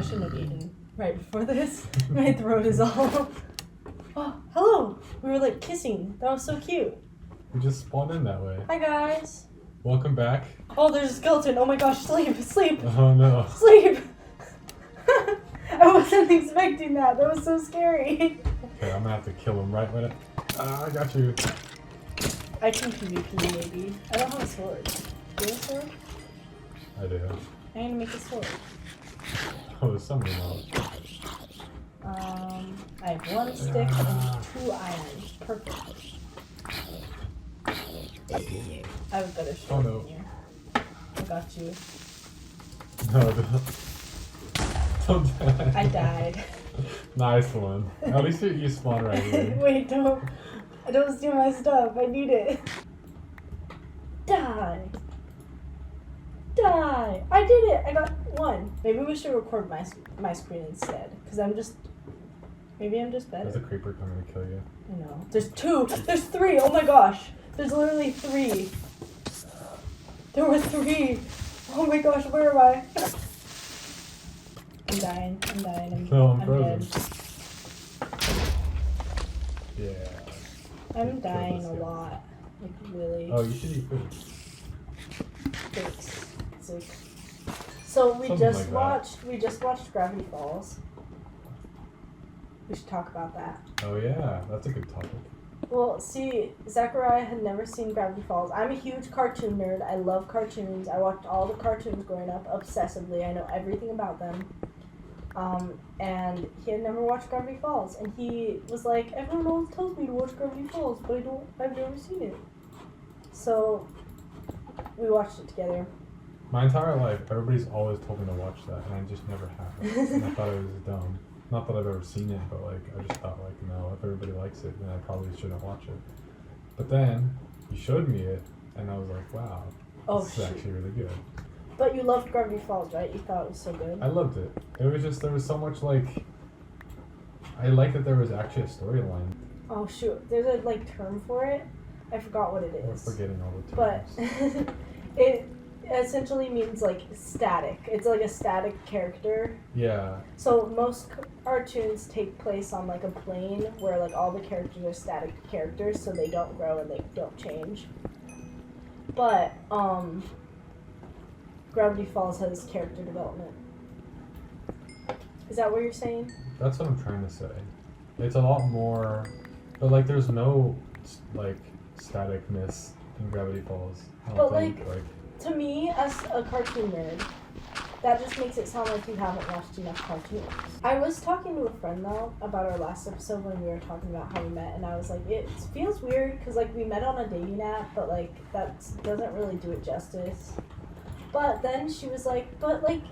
shouldn't have eaten right before this. My throat is all... Oh, hello! We were like kissing. That was so cute. We just spawned in that way. Hi guys. Welcome back. Oh, there's a skeleton. Oh my gosh, sleep, sleep, Oh no. sleep. I wasn't expecting that. That was so scary. Okay, I'm gonna have to kill him right when it... I got you. I can PvP maybe. I don't have a sword. Do you have a sword? I do. I'm gonna make a sword. Oh, there's somebody else. I have 1 stick and 2 iron. Perfect. I have a better sword than you. I got you. No, don't die. I died. Nice one. At least you spawned right here. Wait, don't steal my stuff. I need it. Die. Die. I did it. I got 1. Maybe we should record my screen instead. Because maybe I'm just better. There's a creeper coming to kill you. I know. There's 2. There's 3. Oh my gosh. There's literally 3. There were 3. Oh my gosh, where am I? I'm dying. I'm I'm dead. Yeah. I'm dying a lot. Like, really. Oh, you should eat food. Thanks. Sick. So we Something just like watched Gravity Falls. We should talk about that. Oh yeah, that's a good topic. Well, see, Zachariah had never seen Gravity Falls. I'm a huge cartoon nerd. I love cartoons. I watched all the cartoons growing up obsessively. I know everything about them. And he had never watched Gravity Falls. And he was like, everyone always tells me to watch Gravity Falls, but I've never seen it. So we watched it together. My entire life, everybody's always told me to watch that, and I just never have. And I thought it was dumb. Not that I've ever seen it, but like I just thought like, no, if everybody likes it, then I probably shouldn't watch it. But then you showed me it, and I was like, wow, this is actually really good. But you loved Gravity Falls, right? You thought it was so good. I loved it. It was just, there was so much like, I liked that there was actually a storyline. Oh shoot, there's a like term for it. I forgot what it is. We're forgetting all the terms. But it essentially means like static. It's like a static character. Yeah. So most cartoons take place on like a plane where like all the characters are static characters, so they don't grow and they don't change. But Gravity Falls has character development. Is that what you're saying? That's what I'm trying to say. It's a lot more, but like there's no like staticness in Gravity Falls. I don't think. To me, as a cartoon nerd, that just makes it sound like you haven't watched enough cartoons. I was talking to a friend, though, about our last episode when we were talking about how we met, and I was like, it feels weird, because, like, we met on a dating app, but, like, that doesn't really do it justice. But then she was like, but, like,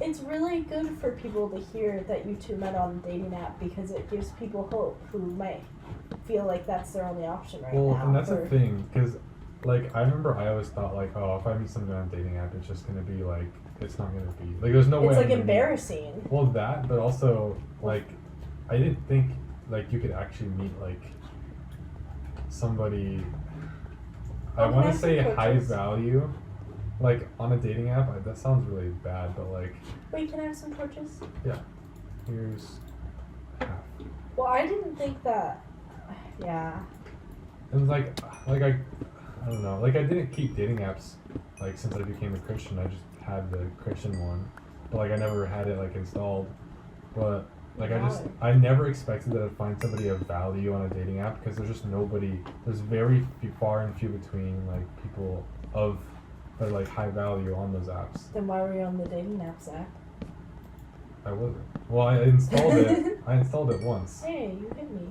it's really good for people to hear that you two met on a dating app, because it gives people hope who might feel like that's their only option right now. Well, and that's the thing, because... Like, I remember I always thought, like, oh, if I meet somebody on a dating app, it's just going to be, like, it's not going to be, like, there's no way. It's, like, embarrassing. Well, that, but also, like, I didn't think, like, you could actually meet, like, somebody, I want to say high value, like, on a dating app. That sounds really bad, but, like. Wait, can I have some torches? Yeah. Here's half. Well, I didn't think that, yeah. And, like I don't know, like I didn't keep dating apps, like since I became a Christian. I just had the Christian one, but like I never had it like installed. But like I never expected that I'd find somebody of value on a dating app, because there's just nobody, there's very far and few between like people of that are like high value on those apps. Then why were you on the dating app, Zach? I wasn't. Well, I installed it. I installed it once. Hey, you hit me.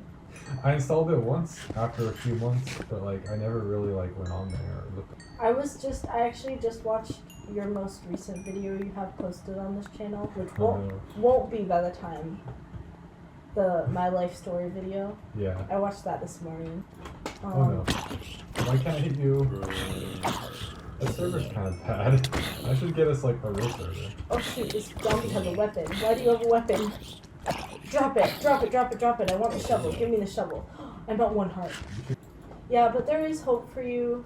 I installed it once after a few months, but like I never really like went on there or looked. I actually just watched your most recent video you have posted on this channel, which won't be by the time the My Life Story video. Yeah. I watched that this morning. Oh no. Why can't I hit you? That server's kind of bad. I should get us like a real server. Oh shoot, this zombie has a weapon. Why do you have a weapon? Drop it, drop it, drop it, drop it. I want the shovel. Give me the shovel. I'm at 1 heart. Yeah, but there is hope for you.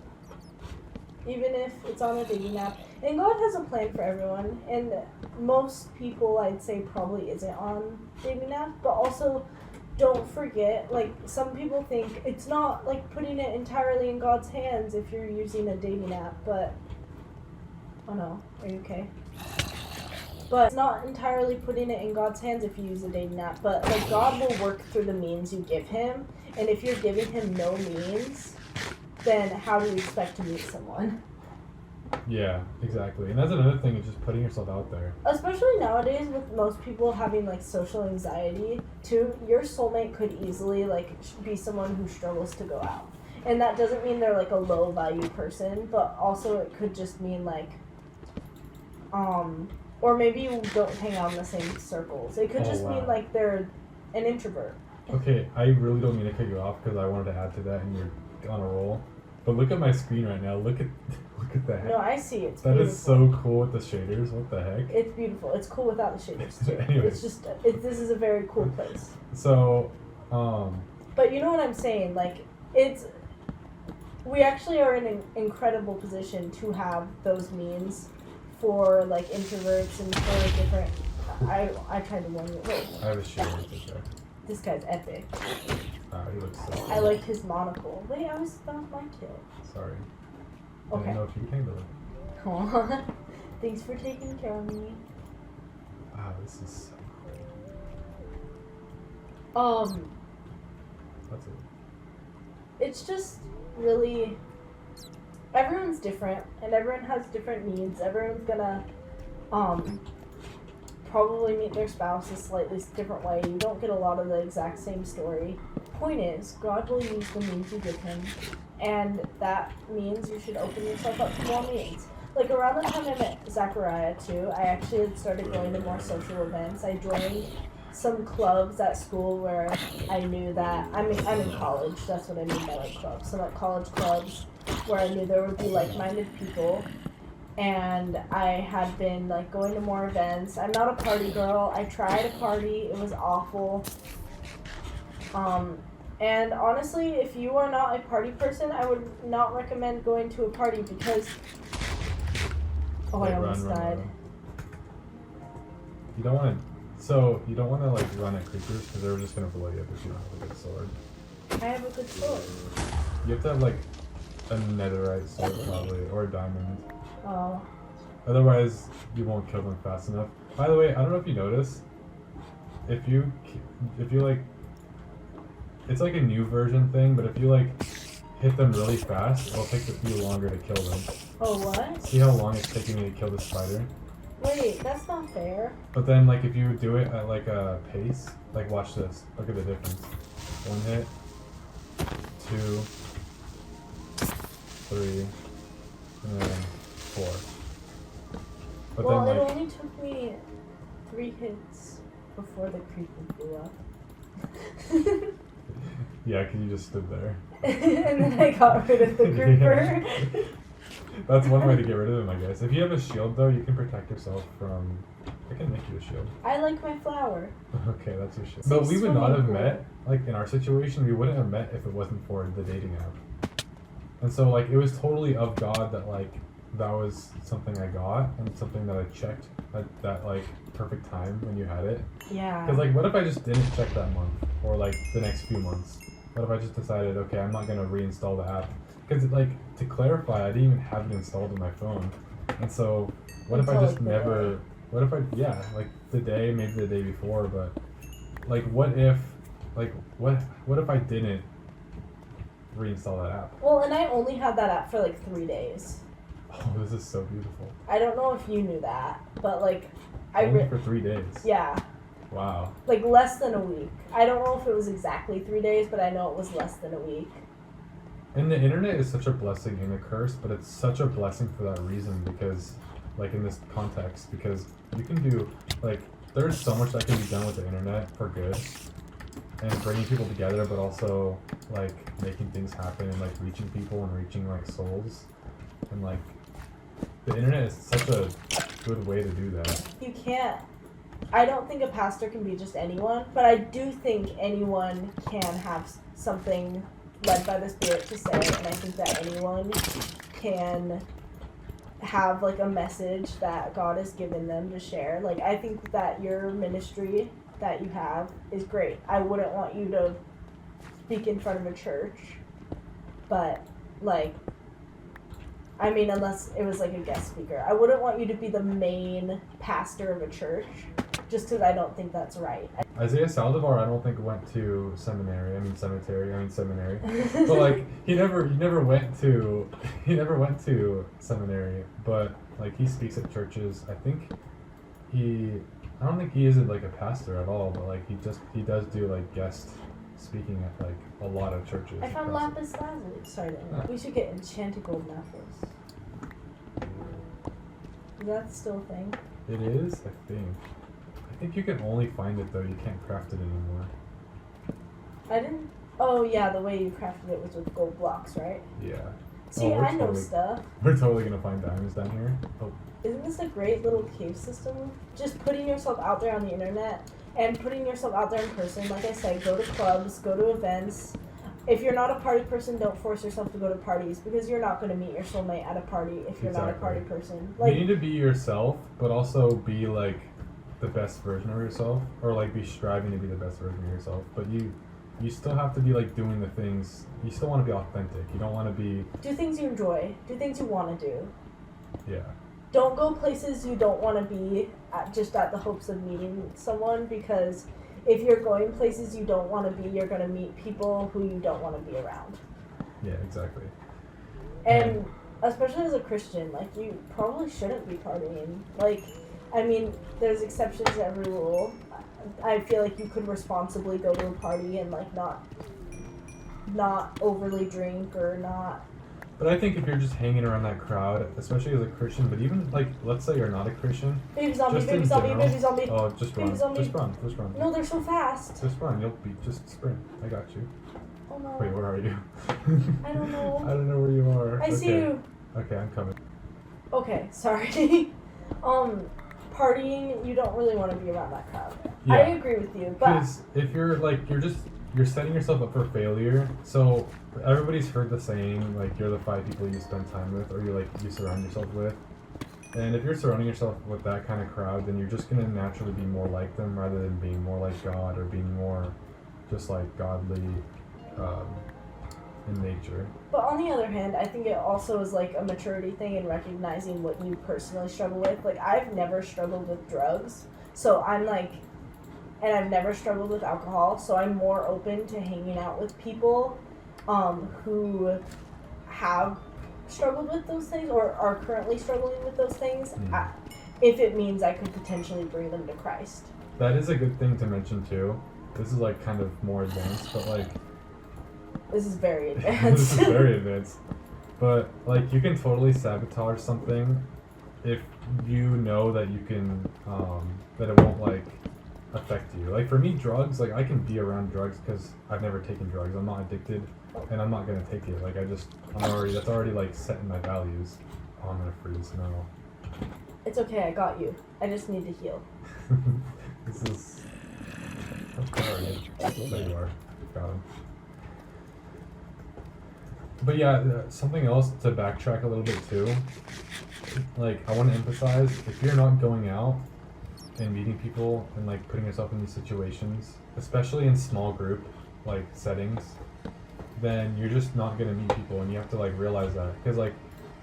even if it's on a dating app. And God has a plan for everyone, and most people, I'd say, probably isn't on dating app, but also don't forget, like, some people think it's not, like, putting it entirely in God's hands if you're using a dating app, but, oh no, are you okay? But it's not entirely putting it in God's hands if you use a dating app, but, like, God will work through the means you give him, and if you're giving him no means, then how do you expect to meet someone? Yeah, exactly. And that's another thing, is just putting yourself out there. Especially nowadays with most people having like social anxiety too, your soulmate could easily like be someone who struggles to go out. And that doesn't mean they're like a low value person, but also it could just mean like or maybe you don't hang out in the same circles. It could just mean like they're an introvert. Okay, I really don't mean to cut you off because I wanted to add to that and you're on a roll. But look at my screen right now. Look at that. No, I see. It's that beautiful. Is so cool with the shaders. What the heck? It's beautiful. It's cool without the shaders too. Anyways. It's just this is a very cool place. So, But you know what I'm saying? Like we actually are in an incredible position to have those means for like introverts and for different. I tried to warn you. Wait. I have a shield right there. This guy's epic. He looks so I liked his monocle. Wait, I was not my kid. Sorry. I Okay. didn't know if you could handle it. Aw. Thanks for taking care of me. Wow, this is so cool. That's it. It's just really, everyone's different and everyone has different needs. Everyone's gonna probably meet their spouse a slightly different way. You don't get a lot of the exact same story. Point is, God will use the means you give him, and that means you should open yourself up to more means. Like around the time I met Zachariah too, I actually had started going to more social events. I joined some clubs at school where I knew that I'm in college. That's what I mean by like clubs. Some like college clubs where I knew there would be like-minded people, and I had been like going to more events. I'm not a party girl. I tried a party. It was awful. And honestly, if you are not a party person, I would not recommend going to a party because I almost died. Run. You don't want to. So you don't want to like run at creatures because they're just gonna blow you up if you don't have a good sword. I have a good sword. You have to have like a netherite sword probably or a diamond. Oh. Otherwise, you won't kill them fast enough. By the way, I don't know if you noticed. If you like, it's like a new version thing, but if you like hit them really fast, it'll take a few longer to kill them. Oh, what? See how long it's taking me to kill the spider? Wait, that's not fair. But then, like, if you do it at like a pace, like, watch this. Look at the difference. 1 hit, 2, 3, and then 4. But Well, then, it like, only took me 3 hits before the creeper blew up. yeah, because you just stood there. And then I got rid of the creeper. That's one way to get rid of them, I guess. If you have a shield, though, you can protect yourself from... I can make you a shield. I like my flower. Okay, that's your shield. But we would not have met, like, in our situation, we wouldn't have met if it wasn't for the dating app. And so, like, it was totally of God that, like, that was something I got and something that I checked at that, like, perfect time when you had it. Yeah. Because, like, what if I just didn't check that month? Or, like, the next few months? What if I just decided, okay, I'm not going to reinstall the app? Because, like, to clarify, I didn't even have it installed on my phone. And so, what if I just never... What if I... Yeah, like, the day, maybe the day before, but... Like, what if... Like, what if I didn't reinstall that app? Well, and I only had that app for, like, 3 days. Oh, this is so beautiful. I don't know if you knew that, but, like... Only for 3 days? Yeah. Wow. Like, less than a week. I don't know if it was exactly 3 days, but I know it was less than a week. And the internet is such a blessing and a curse, but it's such a blessing for that reason because, like, in this context, because you can do, like, there's so much that can be done with the internet for good and bringing people together, but also, like, making things happen and, like, reaching people and reaching, like, souls. And, like, the internet is such a good way to do that. You can't... I don't think a pastor can be just anyone, but I do think anyone can have something led by the Spirit to say, and I think that anyone can have like a message that God has given them to share. Like, I think that your ministry that you have is great. I wouldn't want you to speak in front of a church, but like, I mean, unless it was like a guest speaker. I wouldn't want you to be the main pastor of a church, just because I don't think that's right. Isaiah Saldivar, I don't think went to seminary. But like he never went to seminary. But like he speaks at churches. I don't think he is like a pastor at all. But like he does do like guest speaking at like a lot of churches. I found lapis lazuli. Sorry, we should get enchanted gold lapis. Is that still a thing? It is, I think you can only find it though. You can't craft it anymore. I didn't. Oh yeah, the way you crafted it was with gold blocks, right? Yeah. See, I know stuff. We're totally gonna find diamonds down here. Oh. Isn't this a great little cave system? Just putting yourself out there on the internet and putting yourself out there in person. Like I said, go to clubs, go to events. If you're not a party person, don't force yourself to go to parties because you're not going to meet your soulmate at a party if you're not a party person. Like, you need to be yourself, but also be like the best version of yourself, or like be striving to be the best version of yourself. But you still have to be like doing the things. You still want to be authentic. You don't want to be. Do things you enjoy. Do things you want to do. Yeah. Don't go places you don't want to be just at the hopes of meeting someone, because if you're going places you don't want to be, you're going to meet people who you don't want to be around. Yeah, exactly. And especially as a Christian, like, you probably shouldn't be partying. Like, I mean, there's exceptions to every rule. I feel like you could responsibly go to a party and, like, not overly drink or not. But I think if you're just hanging around that crowd, especially as a Christian, but even, like, let's say you're not a Christian. Baby zombie, just baby zombie, general, baby zombie. Oh, just run. Just run. No, they're so fast. Just run. Just sprint. I got you. Oh no. Wait, where are you? I don't know. I don't know where you are. I see you. Okay, I'm coming. Okay, sorry. Partying, you don't really want to be around that crowd. Yeah. I agree with you, but because if you're like, you're setting yourself up for failure. So everybody's heard the saying, like, you're the 5 people you spend time with, or you surround yourself with. And if you're surrounding yourself with that kind of crowd, then you're just gonna naturally be more like them rather than being more like God or being more just like godly in nature. But on the other hand, I think it also is like a maturity thing in recognizing what you personally struggle with. Like, I've never struggled with drugs, so I'm like, and I've never struggled with alcohol, so I'm more open to hanging out with people who have struggled with those things or are currently struggling with those things, if it means I could potentially bring them to Christ. That is a good thing to mention too. This is like kind of more advanced, but like this is very advanced. This is very advanced. But like, you can totally sabotage something if you know that you can that it won't like affect you. Like, for me, drugs, like, I can be around drugs because I've never taken drugs. I'm not addicted, and I'm not gonna take it. Like, that's already like set in my values. Oh, I'm gonna freeze. No. It's okay, I got you. I just need to heal. This is. How far are you? There you are. Got him. But yeah, something else to backtrack a little bit too. Like, I want to emphasize, if you're not going out and meeting people and like putting yourself in these situations, especially in small group like settings, then you're just not gonna meet people, and you have to like realize that. Because like,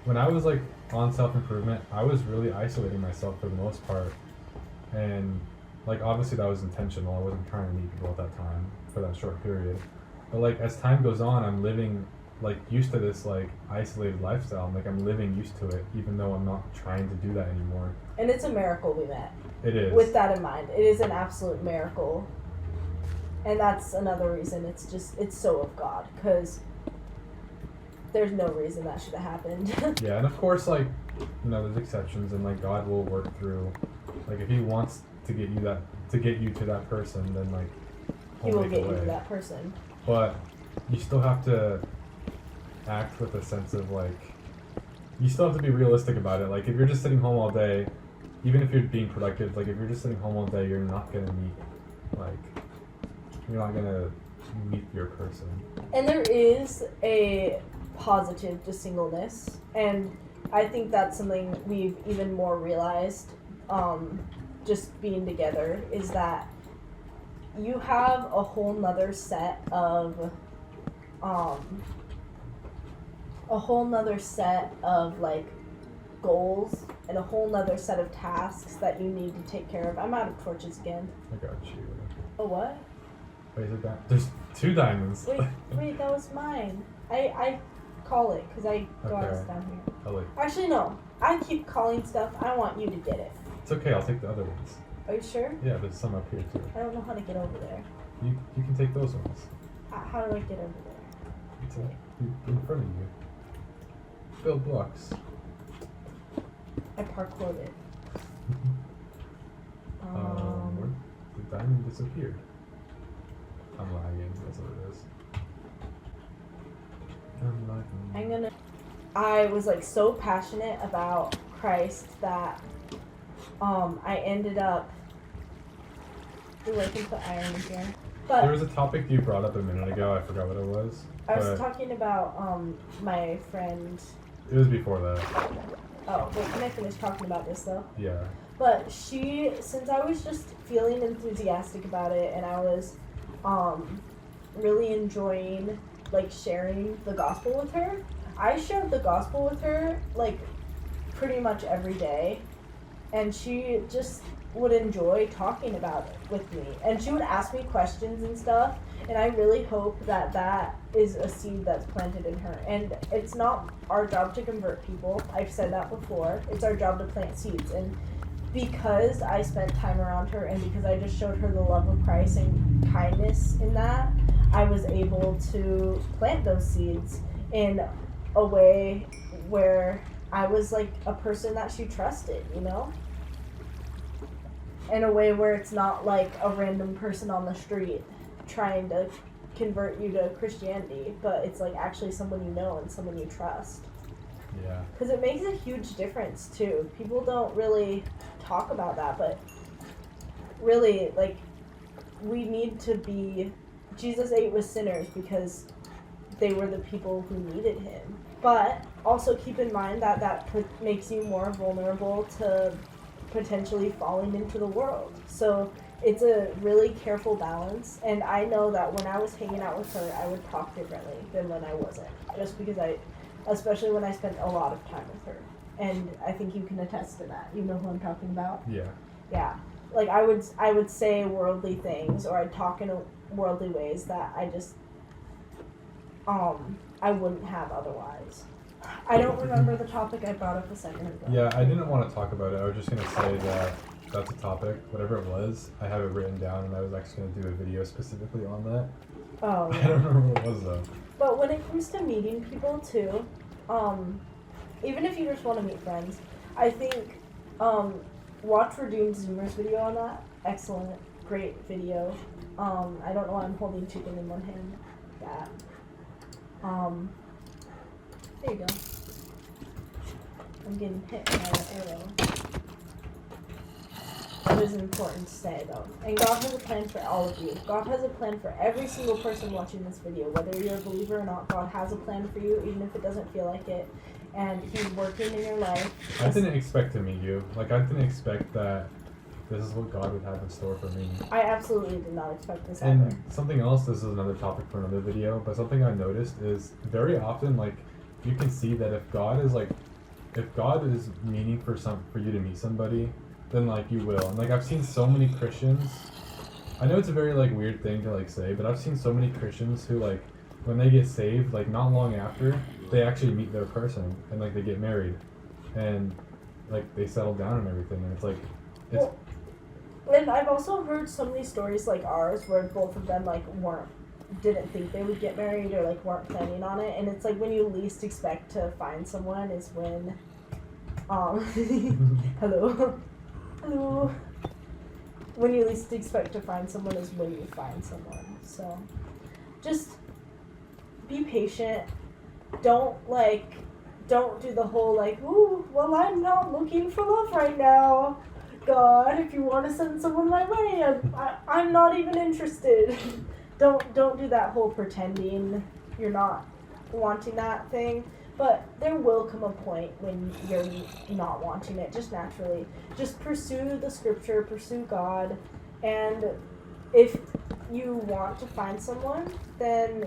when I was like on self-improvement, I was really isolating myself for the most part, and like, obviously that was intentional. I wasn't trying to meet people at that time for that short period. But like, as time goes on, I'm living like used to this like isolated lifestyle. Like, I'm living used to it, even though I'm not trying to do that anymore. And it's a miracle we met. It is. With that in mind, it is an absolute miracle. And that's another reason it's so of God, because there's no reason that should have happened. Yeah, and of course, like, you know, there's exceptions, and like, God will work through, like, if He wants to get you to that person, then like He will get you to that person. But you still have to act with a sense of like, you still have to be realistic about it. Like, if you're just sitting home all day, even if you're being productive, like, if you're just sitting home all day, you're not gonna meet your person. And there is a positive to singleness. And I think that's something we've even more realized, just being together, is that you have a whole nother set of like goals and a whole nother set of tasks that you need to take care of. I'm out of torches again. I got you. Oh, what? Wait, is it that? There's 2 diamonds. Wait, that was mine. I call it because I go out down here. I'll Actually, no. I keep calling stuff. I want you to get it. It's okay, I'll take the other ones. Are you sure? Yeah, there's some up here too. I don't know how to get over there. You can take those ones. How do I get over there? It's in front of you. Build blocks. I parkoured it. Where the diamond disappeared. I'm lagging, that's what it is. I'm lagging. I was like so passionate about Christ that I ended up. Ooh, I can put iron in here. But there was a topic you brought up a minute ago, I forgot what it was. I was talking about my friend. It was before that. Oh, wait, can I finish talking about this though? Yeah. But since I was just feeling enthusiastic about it, and I was really enjoying like sharing the gospel with her, I shared the gospel with her like pretty much every day, and she just would enjoy talking about it with me, and she would ask me questions and stuff, and I really hope that that is a seed that's planted in her. And it's not our job to convert people, I've said that before, it's our job to plant seeds. And because I spent time around her, and because I just showed her the love of Christ and kindness in that, I was able to plant those seeds in a way where I was like a person that she trusted, you know? In a way where it's not like a random person on the street trying to convert you to Christianity, but it's like actually someone you know and someone you trust. Yeah. Because it makes a huge difference too. People don't really talk about that, but really, like, we need to be. Jesus ate with sinners because they were the people who needed him. But also keep in mind that makes you more vulnerable to potentially falling into the world. So it's a really careful balance, and I know that when I was hanging out with her, I would talk differently than when I wasn't, just because especially when I spent a lot of time with her. And I think you can attest to that. You know who I'm talking about? Yeah. Yeah. Like I would say worldly things, or I'd talk in worldly ways that I just I wouldn't have otherwise. I don't remember the topic I brought up a second ago. Yeah, I didn't want to talk about it. I was just going to say that that's a topic, whatever it was. I have it written down, and I was actually going to do a video specifically on that. Oh. I don't remember what it was, though. But when it comes to meeting people, too, even if you just want to meet friends, I think, watch Redeemed Zoomer's video on that. Excellent. Great video. I don't know why I'm holding chicken in one hand. That. There you go. I'm getting hit by an arrow. That is important to say, though. And God has a plan for all of you. God has a plan for every single person watching this video. Whether you're a believer or not, God has a plan for you, even if it doesn't feel like it. And he's working in your life. I didn't expect to meet you. Like, I didn't expect that this is what God would have in store for me. I absolutely did not expect this either. And something else, this is another topic for another video, but something I noticed is very often, like, you can see that if God is meaning for you to meet somebody, then like you will. And like I've seen so many Christians, I know it's a very like weird thing to like say, but I've seen so many Christians who like when they get saved, like not long after, they actually meet their person and like they get married and like they settle down and everything, and it's like well, and I've also heard so many stories like ours where both of them like didn't think they would get married or like weren't planning on it, and it's like when you least expect to find someone is when hello when you least expect to find someone is when you find someone. So just be patient. Don't do the whole like, ooh, well, I'm not looking for love right now, God, if you want to send someone my way, I'm not even interested. Don't do that whole pretending you're not wanting that thing, but there will come a point when you're not wanting it, just naturally. Just pursue the scripture, pursue God, and if you want to find someone, then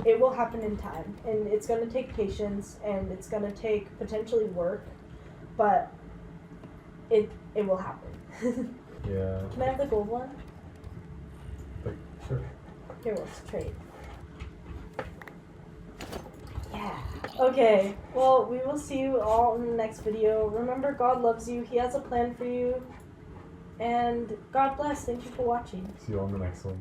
it will happen in time, and it's going to take patience, and it's going to take potentially work, but it will happen. Yeah. Can I have the gold one? Like, sure. Here, let's trade. Yeah. Okay, well, we will see you all in the next video. Remember, God loves you. He has a plan for you. And God bless. Thank you for watching. See you on the next one.